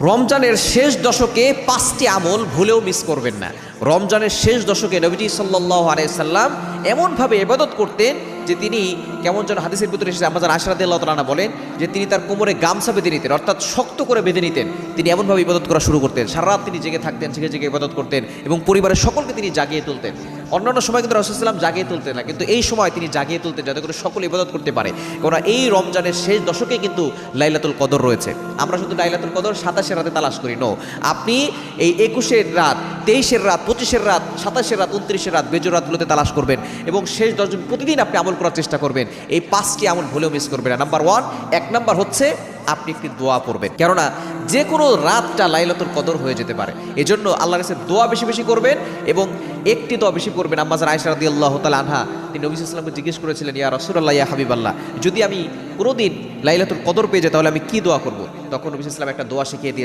রমজানের শেষ দশকে 5টি আমল ভুলেও মিস করবেন না। রমজানের শেষ দশকে নবীজি সাল্লাল্লাহু আলাইহি সাল্লাম এমনভাবে ইবাদত করতেন যে তিনি কেমন যেন হাদিসের ভিতরে এসেছে, আমাদের আয়েশা রাদিয়াল্লাহু তাআলা বলেন যে তিনি তার কোমরে গামছা বেঁধে নিতেন, অর্থাৎ শক্ত করে বেঁধে নিতেন। তিনি এমনভাবে ইবাদত করা শুরু করতেন, সারা রাত তিনি জেগে থাকতেন, জেগে জেগে ইবাদত করতেন এবং পরিবারের সকলকে তিনি জাগিয়ে তুলতেন। অন্যান্য সময় কিন্তু রাসূল সাল্লাল্লাহু আলাইহি ওয়াসাল্লাম জাগিয়ে তুলতেন না, কিন্তু এই সময় তিনি জাগিয়ে তুলতেন যাতে করে সকলে ইবাদত করতে পারে। কারণ এই রমজানের শেষ দশকে কিন্তু লাইলাতুল কদর রয়েছে। আমরা শুধু লাইলাতুল কদর 27 রাতে তালাশ করি, নো, আপনি এই 21-এর রাত, 23-এর রাত, 25-এর রাত, 27-এর রাত, 29-এর রাত, বেজোর রাতগুলোতে তালাশ করবেন এবং শেষ 10 দিন প্রতিদিন আপনি আমল করার চেষ্টা করবেন। এই 5টি আমল ভুলেও মিস করবেন না। নাম্বার 1, 1 নাম্বার হচ্ছে আপনি একটি দোয়া পড়বেন, কেননা যে কোনো রাতটা লাইলাতুল কদর হয়ে যেতে পারে। এজন্য আল্লাহর কাছে দোয়া বেশি বেশি করবেন এবং একটি দোয়া বেশি করবেন। আম্মাজান আয়েশা রাদিয়াল্লাহু তাআলা আনহা তিনি নবী সাল্লাল্লাহু আলাইহি ওয়াসাল্লামকে জিজ্ঞেস করেছিলেন, ইয়া রাসূলুল্লাহ, ইয়া হাবিবাল্লাহ, যদি আমি কোনোদিন লাইলাতুল কদর পেয়ে যাই তাহলে আমি কি দোয়া করব? তখন নবী সাল্লাল্লাহু আলাইহি ওয়াসাল্লাম একটা দোয়া শিখিয়ে দিয়েছেন।